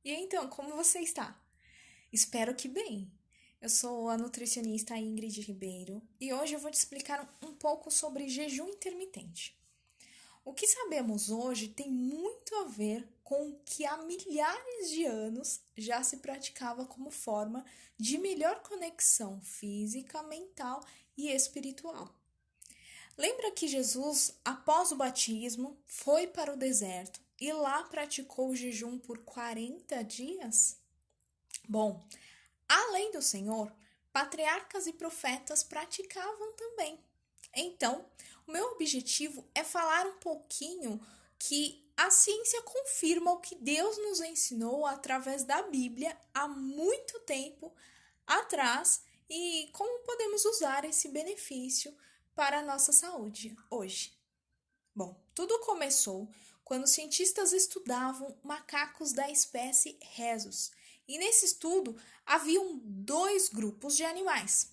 E então, como você está? Espero que bem. Eu sou a nutricionista Ingrid Ribeiro e hoje eu vou te explicar um pouco sobre jejum intermitente. O que sabemos hoje tem muito a ver com o que há milhares de anos já se praticava como forma de melhor conexão física, mental e espiritual. Lembra que Jesus, após o batismo, foi para o deserto e lá praticou o jejum por 40 dias? Bom, além do Senhor, patriarcas e profetas praticavam também. Então, o meu objetivo é falar um pouquinho que a ciência confirma o que Deus nos ensinou através da Bíblia há muito tempo atrás e como podemos usar esse benefício para a nossa saúde hoje. Bom, tudo começou quando cientistas estudavam macacos da espécie Rhesus. E nesse estudo haviam dois grupos de animais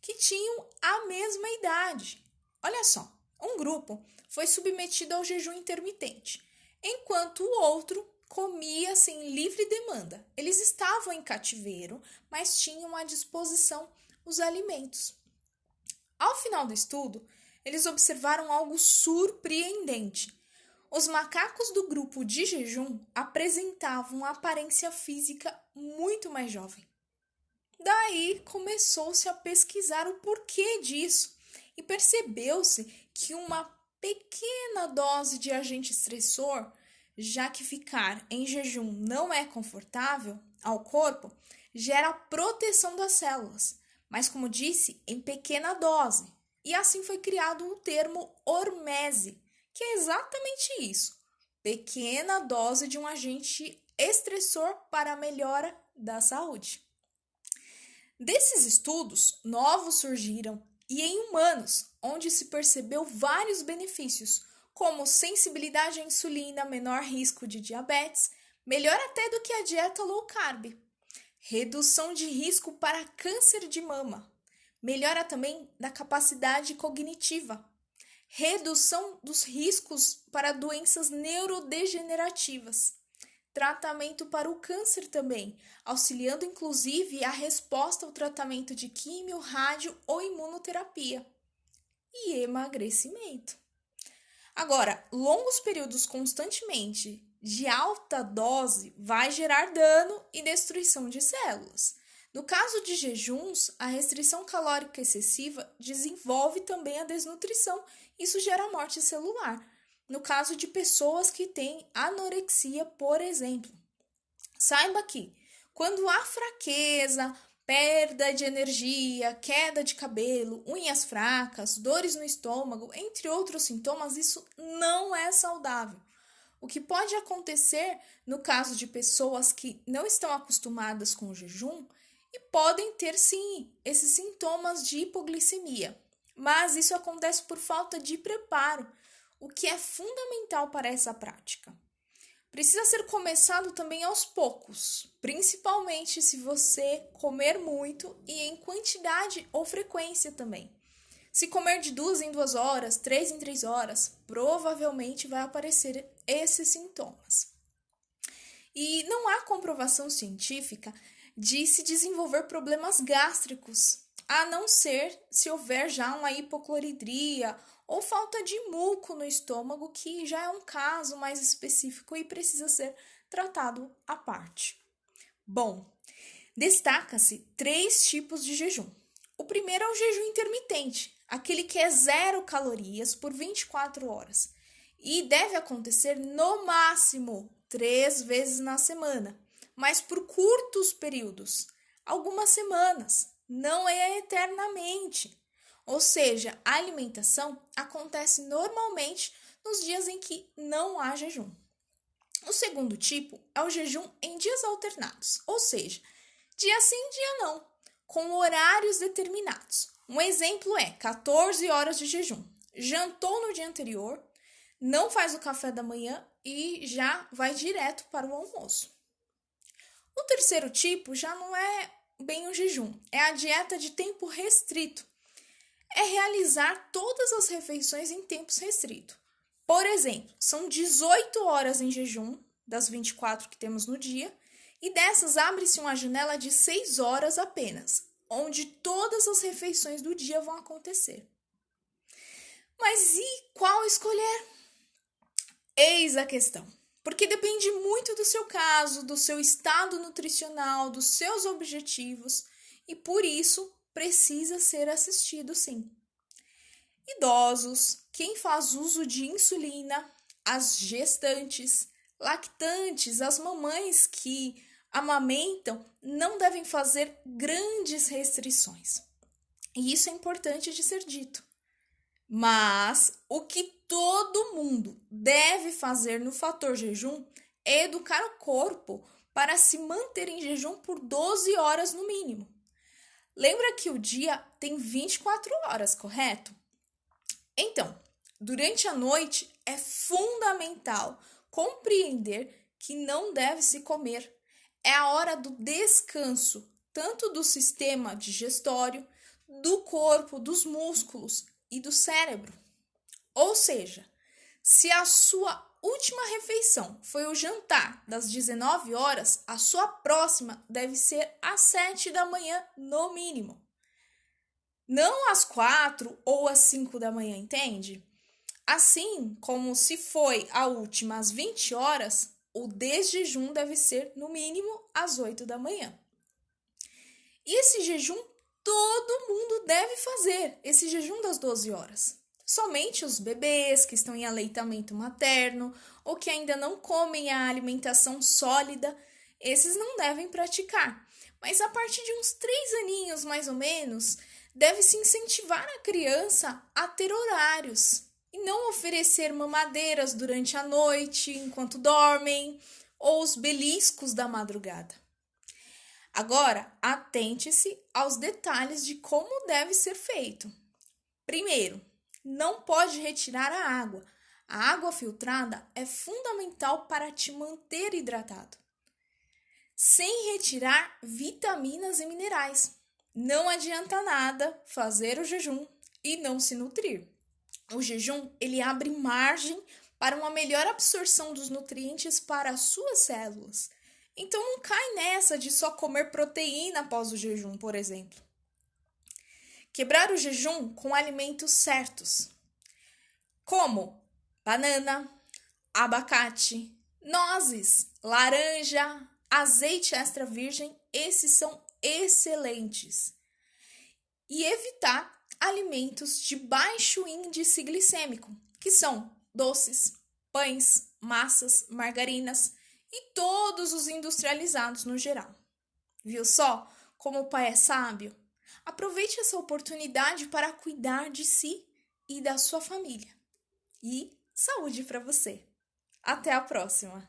que tinham a mesma idade. Olha só, um grupo foi submetido ao jejum intermitente, enquanto o outro comia sem livre demanda. Eles estavam em cativeiro, mas tinham à disposição os alimentos. Ao final do estudo, eles observaram algo surpreendente. Os macacos do grupo de jejum apresentavam uma aparência física muito mais jovem. Daí começou-se a pesquisar o porquê disso e percebeu-se que uma pequena dose de agente estressor, já que ficar em jejum não é confortável ao corpo, gera proteção das células, mas como disse, em pequena dose. E assim foi criado o termo hormese, que é exatamente isso: pequena dose de um agente estressor para a melhora da saúde. Desses estudos, novos surgiram e em humanos, onde se percebeu vários benefícios, como sensibilidade à insulina, menor risco de diabetes, melhor até do que a dieta low carb, redução de risco para câncer de mama, melhora também da capacidade cognitiva, redução dos riscos para doenças neurodegenerativas, tratamento para o câncer também, auxiliando inclusive a resposta ao tratamento de químio, rádio ou imunoterapia, e emagrecimento. Agora, longos períodos constantemente de alta dose vai gerar dano e destruição de células. No caso de jejuns, a restrição calórica excessiva desenvolve também a desnutrição. Isso gera morte celular. No caso de pessoas que têm anorexia, por exemplo. Saiba que quando há fraqueza, perda de energia, queda de cabelo, unhas fracas, dores no estômago, entre outros sintomas, isso não é saudável. O que pode acontecer no caso de pessoas que não estão acostumadas com o jejum e podem ter sim esses sintomas de hipoglicemia, mas isso acontece por falta de preparo, o que é fundamental para essa prática. Precisa ser começado também aos poucos, principalmente se você comer muito e em quantidade ou frequência também. Se comer de 2 em 2 horas, 3 em 3 horas, provavelmente vai aparecer esses sintomas. E não há comprovação científica de se desenvolver problemas gástricos, a não ser se houver já uma hipocloridria ou falta de muco no estômago, que já é um caso mais específico e precisa ser tratado à parte. Bom, destaca-se 3 tipos de jejum. O primeiro é o jejum intermitente, aquele que é 0 calorias por 24 horas e deve acontecer no máximo 3 vezes na semana, mas por curtos períodos, algumas semanas, não é eternamente. Ou seja, a alimentação acontece normalmente nos dias em que não há jejum. O segundo tipo é o jejum em dias alternados, ou seja, dia sim, dia não, com horários determinados. Um exemplo é 14 horas de jejum. Jantou no dia anterior, não faz o café da manhã e já vai direto para o almoço. O terceiro tipo já não é bem um jejum, é a dieta de tempo restrito. É realizar todas as refeições em tempos restritos. Por exemplo, são 18 horas em jejum, das 24 que temos no dia, E dessas abre-se uma janela de 6 horas apenas, onde todas as refeições do dia vão acontecer. Mas e qual escolher? Eis a questão. Porque depende muito do seu caso, do seu estado nutricional, dos seus objetivos e por isso precisa ser assistido sim. Idosos, quem faz uso de insulina, as gestantes, lactantes, as mamães que amamentam não devem fazer grandes restrições. E isso é importante de ser dito. Mas o que todo mundo deve fazer no fator jejum é educar o corpo para se manter em jejum por 12 horas no mínimo. Lembra que o dia tem 24 horas, correto? Então, durante a noite é fundamental compreender que não deve se comer. É a hora do descanso, tanto do sistema digestório, do corpo, dos músculos e do cérebro. Ou seja, se a sua última refeição foi o jantar das 19 horas, a sua próxima deve ser às 7 da manhã no mínimo. Não às 4 ou às 5 da manhã, entende? Assim como se foi a última às 20 horas, o desjejum deve ser no mínimo às 8 da manhã. E esse jejum todo mundo deve fazer, esse jejum das 12 horas. Somente os bebês que estão em aleitamento materno ou que ainda não comem a alimentação sólida, esses não devem praticar. Mas a partir de uns 3 aninhos, mais ou menos, deve-se incentivar a criança a ter horários e não oferecer mamadeiras durante a noite, enquanto dormem, ou os beliscos da madrugada. Agora, atente-se aos detalhes de como deve ser feito. Primeiro, não pode retirar a água. A água filtrada é fundamental para te manter hidratado, sem retirar vitaminas e minerais. Não adianta nada fazer o jejum e não se nutrir. O jejum, ele abre margem para uma melhor absorção dos nutrientes para as suas células. Então não cai nessa de só comer proteína após o jejum, por exemplo. Quebrar o jejum com alimentos certos, como banana, abacate, nozes, laranja, azeite extra virgem, esses são excelentes. E evitar alimentos de baixo índice glicêmico, que são doces, pães, massas, margarinas e todos os industrializados no geral. Viu só como o pai é sábio? Aproveite essa oportunidade para cuidar de si e da sua família. E saúde para você! Até a próxima!